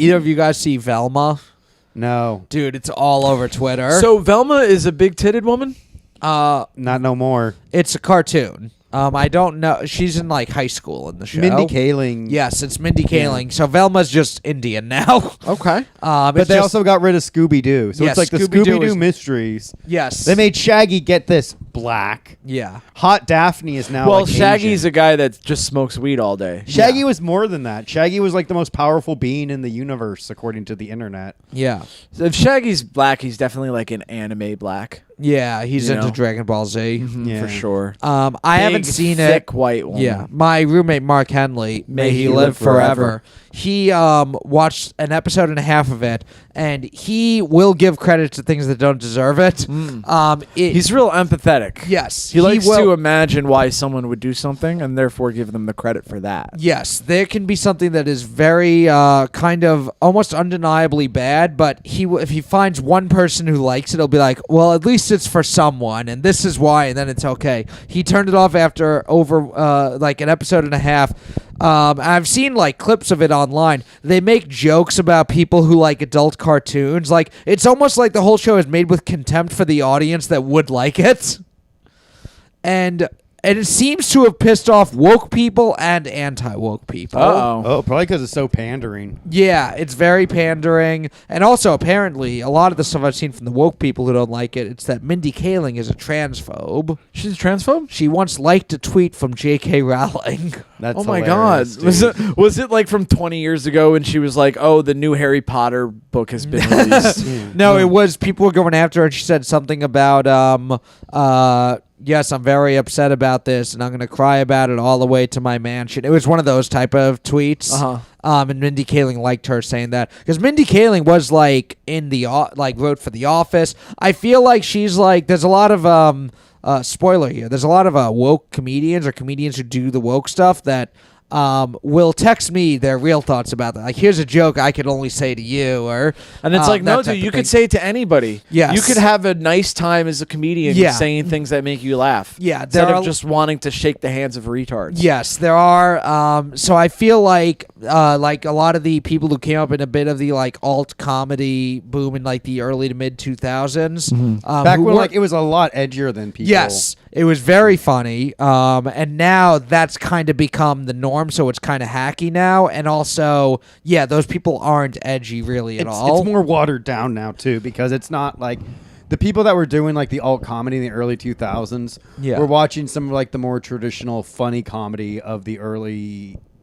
Either of you guys see Velma? No. Dude, it's all over Twitter. So Velma is a big-titted woman? Not no more. It's a cartoon. I don't know. She's in like high school in the show. Mindy Kaling. Yes, it's Mindy Kaling. So Velma's just Indian now. Okay. But they also got rid of Scooby-Doo. So Yeah, it's like the Scooby-Doo Scooby-Doo is- mysteries. Yes. They made Shaggy, get this, black. Yeah. Hot Daphne is now Well, like Shaggy's Asian. a guy that just smokes weed all day. Shaggy was more than that. Shaggy was like the most powerful being in the universe, according to the internet. Yeah. So if Shaggy's black, he's definitely like an anime black. Yeah, he's You into know. Dragon Ball Z. Yeah. For sure. I haven't Big, seen thick it. white woman. Yeah, my roommate Mark Henley, may he live forever. He watched an episode and a half of it, and he will give credit to things that don't deserve it. He's real empathetic. Yes, He likes will- to imagine why someone would do something and therefore give them the credit for that. Yes, there can be something that is very kind of almost undeniably bad, but if he finds one person who likes it, he'll be like, well, at least it's for someone, and this is why, and then it's okay. He turned it off after over like an episode and a half. I've seen like clips of it online. They make jokes about people who like adult cartoons. Like, it's almost like the whole show is made with contempt for the audience that would like it. And it seems to have pissed off woke people and anti-woke people. Uh-oh. Oh, probably because it's so pandering. Yeah, it's very pandering. And also, apparently, a lot of the stuff I've seen from the woke people who don't like it, it's that Mindy Kaling is a transphobe. She's a transphobe? She once liked a tweet from J.K. Rowling. That's Oh my God! hilarious, dude. Was it like from 20 years ago when she was like, "Oh, the new Harry Potter book has been released"? No, it was people were going after her, and she said something about, yes, I'm very upset about this, and I'm going to cry about it all the way to my mansion. It was one of those type of tweets. And Mindy Kaling liked her saying that because Mindy Kaling was like in the wrote for The Office. I feel like she's like there's a lot of spoiler here. There's a lot of woke comedians or comedians who do the woke stuff that will text me their real thoughts about that. Like, here's a joke I could only say to you, or And it's like, that no, type dude, of you thing. could say it to anybody. Yes. You could have a nice time as a comedian Yeah. saying things that make you laugh. Yeah, Instead there of are- just wanting to shake the hands of retards. Yes, there are. So I feel like a lot of the people who came up in a bit of the like alt comedy boom in like the early to mid 2000s. Back when like it was a lot edgier than people. Yes, it was very funny. And now that's kind of become the norm, so it's kind of hacky now. And also, yeah, those people aren't edgy really at all. It's more watered down now too, because it's not like the people that were doing like the alt comedy in the early 2000s. Yeah. Were watching some of like the more traditional funny comedy of the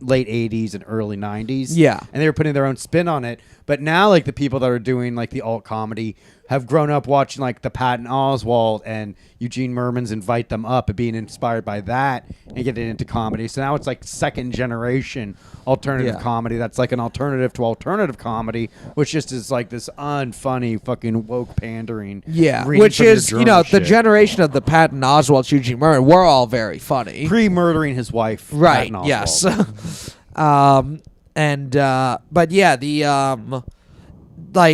late 80s and early 90s. Yeah. And they were putting their own spin on it. But now like the people that are doing like the alt comedy have grown up watching like the Patton Oswalt and Eugene Merman's Invite Them Up and being inspired by that and getting into comedy. So now it's like second generation alternative Yeah. comedy that's like an alternative to alternative comedy, which just is like this unfunny fucking woke pandering. Yeah, reading which from your is, journal the shit. generation of the Patton Oswalt, Eugene Merman, we're all very funny. Pre-murdering his wife. Right, Patton yes. Oswalt. But yeah, the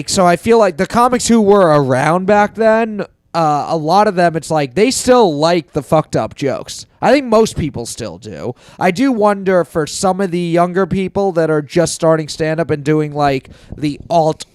so I feel like the comics who were around back then, a lot of them, it's like they still like the fucked up jokes. I think most people still do. I do wonder for some of the younger people that are just starting stand up and doing like the alt,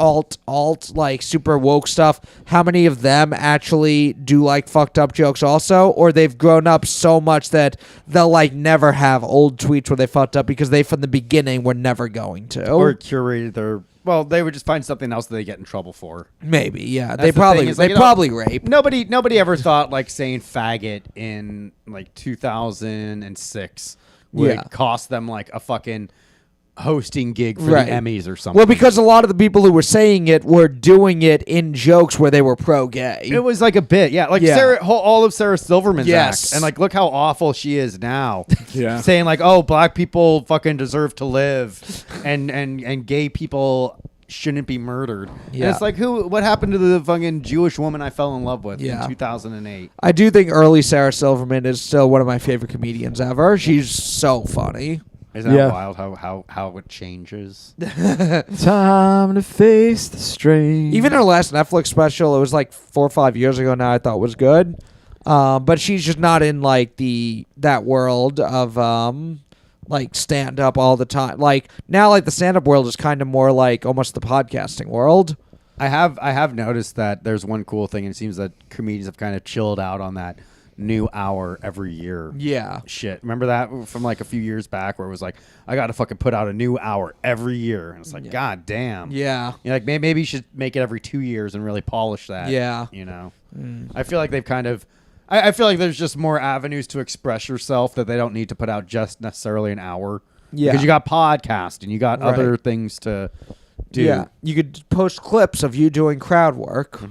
like super woke stuff, how many of them actually do like fucked up jokes also, or they've grown up so much that they'll like never have old tweets where they fucked up because they from the beginning were never going to. Or curated their... Well, they would just find something else that they get in trouble for. Maybe, yeah. That's They the probably thing, is, like, they you know, probably rape. Nobody ever thought like saying faggot in like 2006 would Yeah. cost them like a fucking hosting gig for Right. the Emmys or something. Well, because a lot of the people who were saying it were doing it in jokes where they were pro-gay. it was like a bit, yeah. Like Yeah. all of Sarah Silverman's Yes. act, and like look how awful she is now. Yeah. Saying like, oh, black people fucking deserve to live, and gay people shouldn't be murdered. Yeah. And it's like, what happened to the fucking Jewish woman I fell in love with Yeah. in 2008? I do think early Sarah Silverman is still one of my favorite comedians ever. She's so funny. Isn't that Yeah. wild how it changes? Time to face the strain. Even her last Netflix special, it was like 4 or 5 years ago now, I thought was good. But she's just not in like that world of like stand up all the time. Like now, like the stand up world is kind of more like almost the podcasting world. I have noticed that there's one cool thing, and it seems that comedians have kind of chilled out on that new hour every year. Yeah. Shit. Remember that from like a few years back where it was like, I got to fucking put out a new hour every year. And it's like, God damn. Yeah. You're like, maybe you should make it every 2 years and really polish that. Yeah. You know? I feel like they've kind of, I feel like there's just more avenues to express yourself that they don't need to put out just necessarily an hour. Yeah. Because you got podcast and you got other things to do. Yeah. You could post clips of you doing crowd work.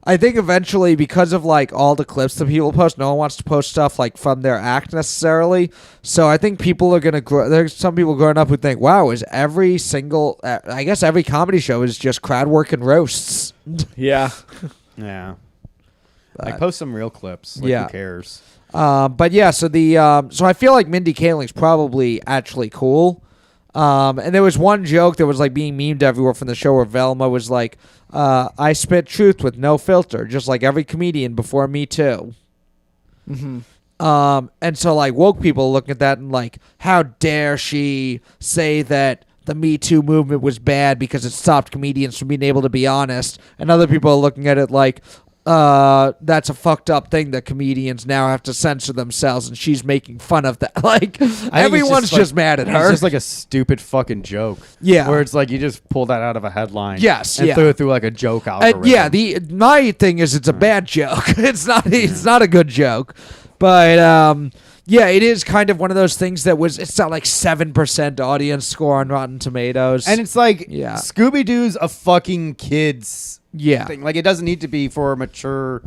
I think eventually, because of like all the clips that people post, no one wants to post stuff like from their act necessarily. So I think people are gonna grow. There's some people growing up who think, "Wow, is every single? I guess every comedy show is just crowd work and roasts." Yeah. Yeah. Like post some real clips. Like, Yeah. Who cares? But yeah, so so I feel like Mindy Kaling's probably actually cool. And there was one joke that was like being memed everywhere from the show where Velma was like, I spit truth with no filter, just like every comedian before Me Too. And so like woke people looking at that and like, how dare she say that the Me Too movement was bad because it stopped comedians from being able to be honest. And other people are looking at it like, that's a fucked up thing that comedians now have to censor themselves, and she's making fun of that. Like everyone's just mad at her. It's just like a stupid fucking joke. Yeah. Where it's like you just pull that out of a headline. Yes, And yeah. threw it through like a joke algorithm. Yeah, my thing is it's a bad joke. It's not a good joke. But yeah, it is kind of one of those things that it's not like 7% audience score on Rotten Tomatoes. And it's like Yeah. Scooby-Doo's a fucking kid's Yeah. thing. Like it doesn't need to be for a mature.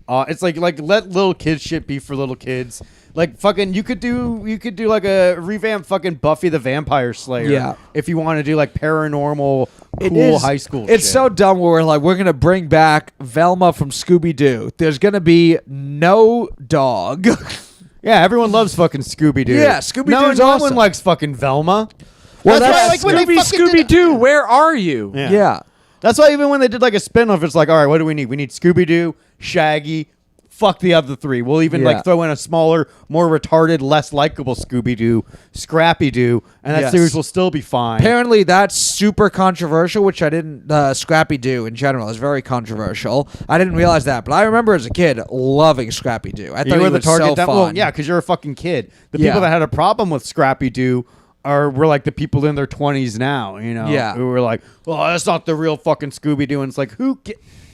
It's like let little kids shit be for little kids. Like fucking, you could do like a revamp fucking Buffy the Vampire Slayer. Yeah. If you want to do like paranormal, It cool is- high school. It's shit. so dumb where we're like, we're going to bring back Velma from Scooby-Doo. There's going to be no dog. Yeah, everyone loves fucking Scooby-Doo. Yeah, Scooby-Doo's no awesome. one likes fucking Velma. Well, That's why, that's like, when they fucking did- Scooby-Doo, where are you? Yeah. Yeah. That's why even when they did like a spin-off, it's like, all right, what do we need? We need Scooby-Doo, Shaggy, fuck the other three. We'll even like throw in a smaller, more retarded, less likable Scooby-Doo, Scrappy-Doo, and that Yes. series will still be fine. Apparently that's super controversial, which I didn't. Scrappy-Doo in general is very controversial. I didn't realize that, but I remember as a kid loving Scrappy-Doo. I thought you it were was the target. so that, fun. well, yeah, because you're a fucking kid. The Yeah. people that had a problem with Scrappy-Doo were like the people in their 20s now, you know, Yeah. who were like, "Oh, that's not the real fucking Scooby-Doo." And it's like,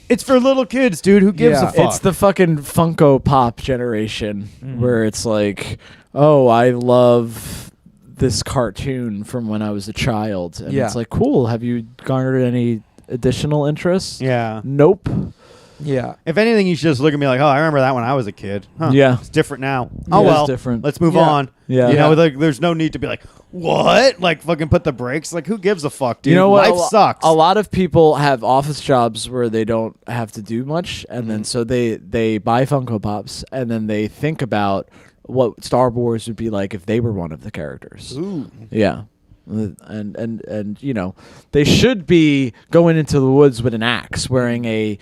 it's for little kids, dude. Who gives Yeah. a fuck? It's the fucking Funko Pop generation where it's like, oh, I love this cartoon from when I was a child. And Yeah. it's like, cool. Have you garnered any additional interest? Yeah. Nope. Yeah. If anything, you should just look at me like, "Oh, I remember that when I was a kid." Huh, Yeah. it's different now. Yeah, Oh it's well, different. Let's move Yeah. on. Yeah. You know, Yeah. like there's no need to be like, "What?" Like fucking put the brakes. Like who gives a fuck, dude? You know what? Life sucks. A lot of people have office jobs where they don't have to do much, and then so they buy Funko Pops, and then they think about what Star Wars would be like if they were one of the characters. Ooh. Yeah. And you know, they should be going into the woods with an axe, wearing a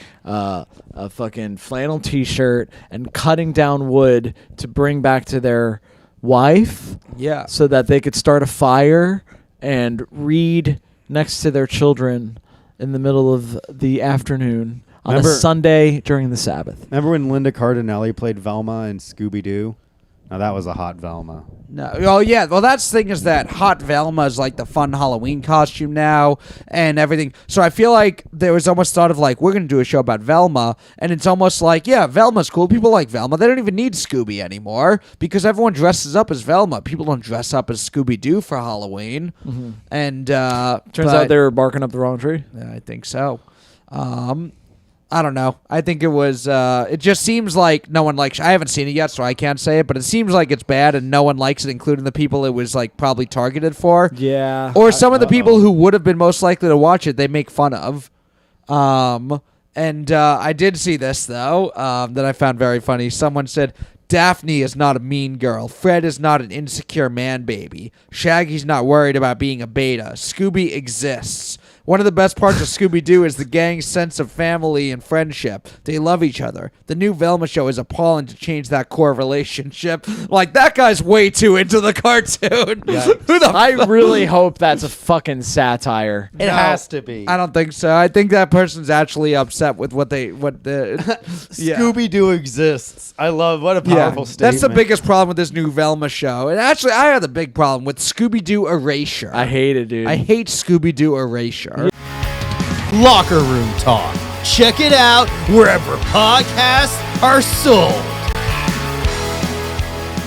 fucking flannel t-shirt and cutting down wood to bring back to their wife Yeah. so that they could start a fire and read next to their children in the middle of the afternoon on Remember- a Sunday during the Sabbath. Remember when Linda Cardinelli played Velma in Scooby-Doo? Now that was a hot Velma. No. Oh yeah. Well, that's the thing is that Hot Velma is like the fun Halloween costume now and everything. So I feel like there was almost thought of like we're gonna do a show about Velma, and it's almost like yeah, Velma's cool. People like Velma. They don't even need Scooby anymore because everyone dresses up as Velma. People don't dress up as Scooby Doo for Halloween. And Turns out they were barking up the wrong tree. Yeah, I think so. I don't know. I think it was. It just seems like no one likes. I haven't seen it yet, so I can't say it. But it seems like it's bad, and no one likes it, including the people it was like probably targeted for, Yeah. or some of the people who would have been most likely to watch it. They make fun of. And I did see this though that I found very funny. Someone said. Daphne is not a mean girl. Fred is not an insecure man baby. Shaggy's not worried about being a beta. Scooby exists. One of the best parts of Scooby-Doo is the gang's sense of family and friendship. They love each other. The new Velma show is appalling to change that core relationship. Like, that guy's way too into the cartoon. Who the I really hope that's a fucking satire. It has to be. I don't think so. I think that person's actually upset with what the yeah. Scooby-Doo exists. I love what a powerful statement. That's the biggest problem with this new Velma show. And actually, I have the big problem with Scooby-Doo erasure. I hate it, dude. I hate Scooby-Doo erasure. Locker Room Talk. Check it out wherever podcasts are sold.